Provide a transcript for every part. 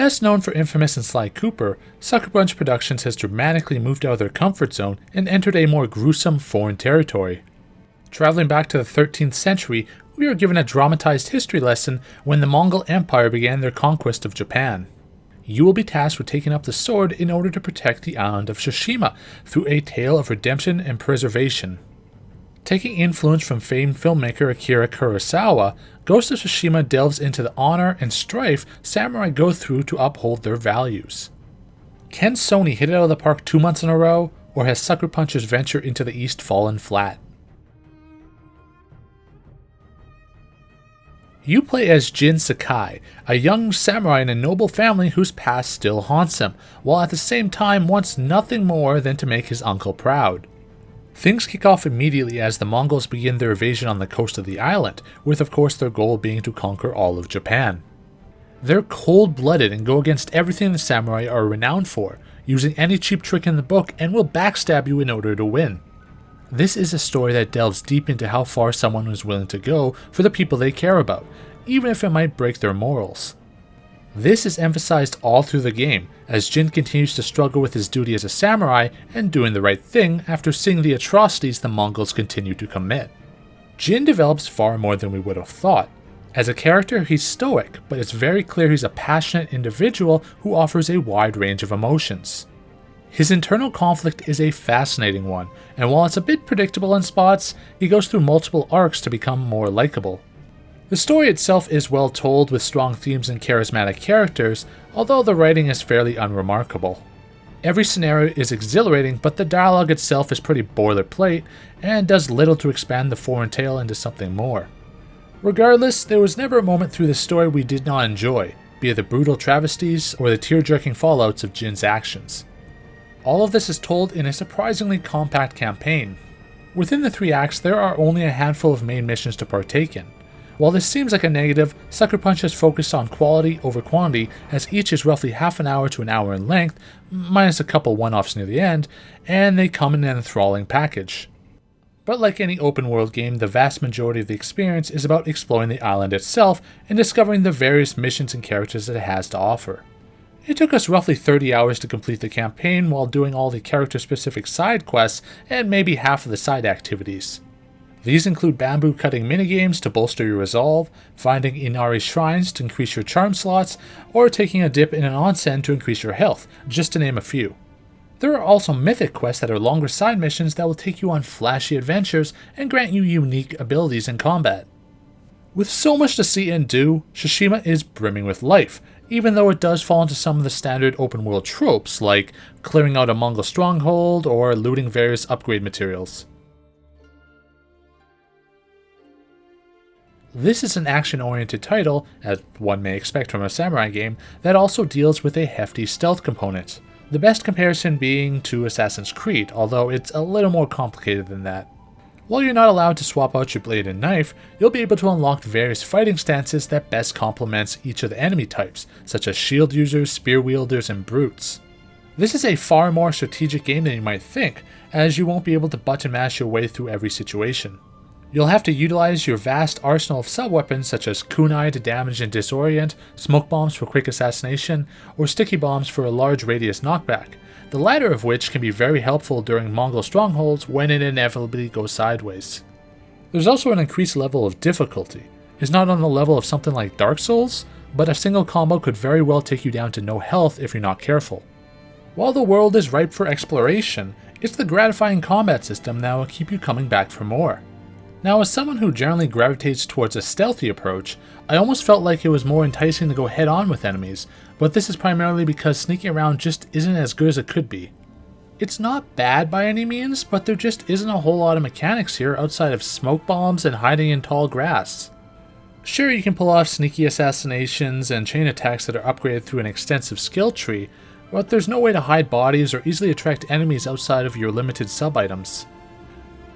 Best known for Infamous and Sly Cooper, Sucker Punch Productions has dramatically moved out of their comfort zone and entered a more gruesome foreign territory. Traveling back to the 13th century, we are given a dramatized history lesson when the Mongol Empire began their conquest of Japan. You will be tasked with taking up the sword in order to protect the island of Tsushima through a tale of redemption and preservation. Taking influence from famed filmmaker Akira Kurosawa, Ghost of Tsushima delves into the honor and strife samurai go through to uphold their values. Can Sony hit it out of the park 2 months in a row, or has Sucker Punch's venture into the East fallen flat? You play as Jin Sakai, a young samurai in a noble family whose past still haunts him, while at the same time wants nothing more than to make his uncle proud. Things kick off immediately as the Mongols begin their invasion on the coast of the island, with of course their goal being to conquer all of Japan. They're cold-blooded and go against everything the samurai are renowned for, using any cheap trick in the book, and will backstab you in order to win. This is a story that delves deep into how far someone is willing to go for the people they care about, even if it might break their morals. This is emphasized all through the game, as Jin continues to struggle with his duty as a samurai and doing the right thing after seeing the atrocities the Mongols continue to commit. Jin develops far more than we would have thought. As a character, he's stoic, but it's very clear he's a passionate individual who offers a wide range of emotions. His internal conflict is a fascinating one, and while it's a bit predictable in spots, he goes through multiple arcs to become more likable. The story itself is well told with strong themes and charismatic characters, although the writing is fairly unremarkable. Every scenario is exhilarating, but the dialogue itself is pretty boilerplate and does little to expand the foreign tale into something more. Regardless, there was never a moment through the story we did not enjoy, be it the brutal travesties or the tear-jerking fallouts of Jin's actions. All of this is told in a surprisingly compact campaign. Within the 3 acts, there are only a handful of main missions to partake in. While this seems like a negative, Sucker Punch has focused on quality over quantity, as each is roughly half an hour to an hour in length, minus a couple one-offs near the end, and they come in an enthralling package. But like any open world game, the vast majority of the experience is about exploring the island itself and discovering the various missions and characters that it has to offer. It took us roughly 30 hours to complete the campaign while doing all the character-specific side quests and maybe half of the side activities. These include bamboo cutting minigames to bolster your resolve, finding Inari shrines to increase your charm slots, or taking a dip in an onsen to increase your health, just to name a few. There are also mythic quests that are longer side missions that will take you on flashy adventures and grant you unique abilities in combat. With so much to see and do, Tsushima is brimming with life, even though it does fall into some of the standard open world tropes like clearing out a Mongol stronghold or looting various upgrade materials. This is an action-oriented title, as one may expect from a samurai game, that also deals with a hefty stealth component. The best comparison being to Assassin's Creed, although it's a little more complicated than that. While you're not allowed to swap out your blade and knife, you'll be able to unlock various fighting stances that best complements each of the enemy types, such as shield users, spear wielders, and brutes. This is a far more strategic game than you might think, as you won't be able to button mash your way through every situation. You'll have to utilize your vast arsenal of sub-weapons such as kunai to damage and disorient, smoke bombs for quick assassination, or sticky bombs for a large radius knockback, the latter of which can be very helpful during Mongol strongholds when it inevitably goes sideways. There's also an increased level of difficulty. It's not on the level of something like Dark Souls, but a single combo could very well take you down to no health if you're not careful. While the world is ripe for exploration, it's the gratifying combat system that will keep you coming back for more. Now, as someone who generally gravitates towards a stealthy approach, I almost felt like it was more enticing to go head on with enemies, but this is primarily because sneaking around just isn't as good as it could be. It's not bad by any means, but there just isn't a whole lot of mechanics here outside of smoke bombs and hiding in tall grass. Sure, you can pull off sneaky assassinations and chain attacks that are upgraded through an extensive skill tree, but there's no way to hide bodies or easily attract enemies outside of your limited sub-items.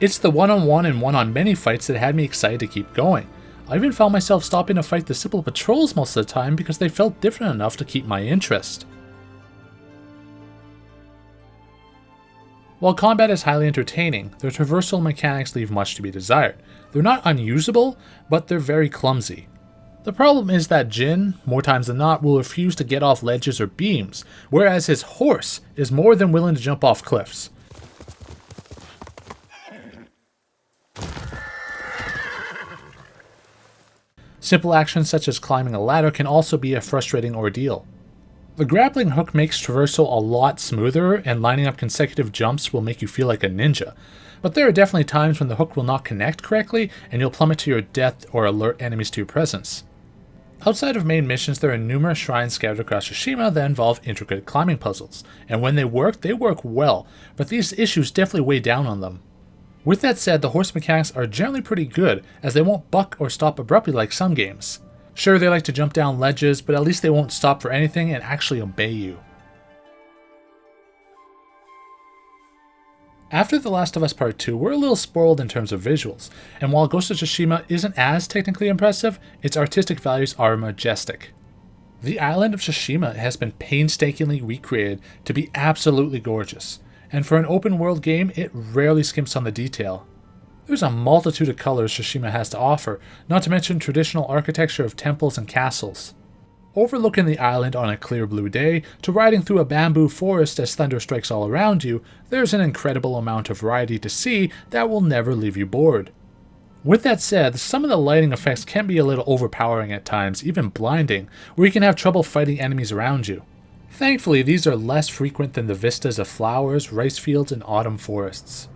It's the one-on-one and one-on-many fights that had me excited to keep going. I even found myself stopping to fight the simple patrols most of the time because they felt different enough to keep my interest. While combat is highly entertaining, the traversal mechanics leave much to be desired. They're not unusable, but they're very clumsy. The problem is that Jin, more times than not, will refuse to get off ledges or beams, whereas his horse is more than willing to jump off cliffs. Simple actions such as climbing a ladder can also be a frustrating ordeal. The grappling hook makes traversal a lot smoother, and lining up consecutive jumps will make you feel like a ninja, but there are definitely times when the hook will not connect correctly and you'll plummet to your death or alert enemies to your presence. Outside of main missions, there are numerous shrines scattered across Tsushima that involve intricate climbing puzzles, and when they work well, but these issues definitely weigh down on them. With that said, the horse mechanics are generally pretty good, as they won't buck or stop abruptly like some games. Sure, they like to jump down ledges, but at least they won't stop for anything and actually obey you. After The Last of Us Part 2, we're a little spoiled in terms of visuals, and while Ghost of Tsushima isn't as technically impressive, its artistic values are majestic. The island of Tsushima has been painstakingly recreated to be absolutely gorgeous, and for an open world game, it rarely skimps on the detail. There's a multitude of colors Tsushima has to offer, not to mention traditional architecture of temples and castles. Overlooking the island on a clear blue day, to riding through a bamboo forest as thunder strikes all around you, there's an incredible amount of variety to see that will never leave you bored. With that said, some of the lighting effects can be a little overpowering at times, even blinding, where you can have trouble fighting enemies around you. Thankfully, these are less frequent than the vistas of flowers, rice fields, and autumn forests.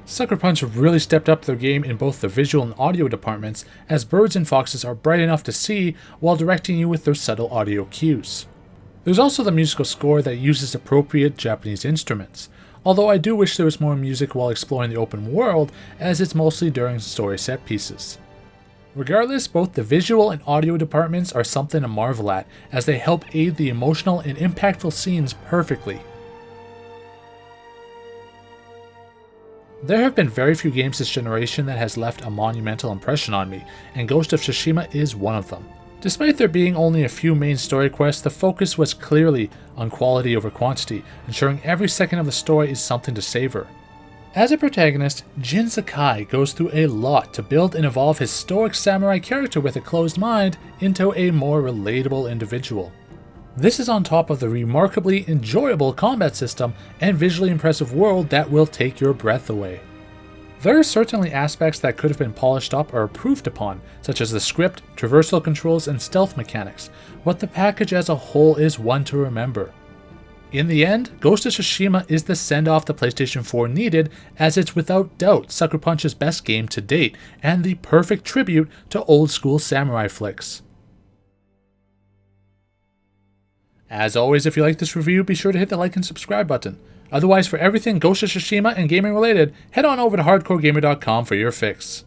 Sucker Punch really stepped up their game in both the visual and audio departments, as birds and foxes are bright enough to see while directing you with their subtle audio cues. There's also the musical score that uses appropriate Japanese instruments, although I do wish there was more music while exploring the open world, as it's mostly during story set pieces. Regardless, both the visual and audio departments are something to marvel at, as they help aid the emotional and impactful scenes perfectly. There have been very few games this generation that has left a monumental impression on me, and Ghost of Tsushima is one of them. Despite there being only a few main story quests, the focus was clearly on quality over quantity, ensuring every second of the story is something to savor. As a protagonist, Jin Sakai goes through a lot to build and evolve his stoic samurai character with a closed mind into a more relatable individual. This is on top of the remarkably enjoyable combat system and visually impressive world that will take your breath away. There are certainly aspects that could have been polished up or improved upon, such as the script, traversal controls, and stealth mechanics, but the package as a whole is one to remember. In the end, Ghost of Tsushima is the send-off the PlayStation 4 needed, as it's without doubt Sucker Punch's best game to date, and the perfect tribute to old-school samurai flicks. As always, if you like this review, be sure to hit the like and subscribe button. Otherwise, for everything Ghost of Tsushima and gaming related, head on over to hardcoregamer.com for your fix.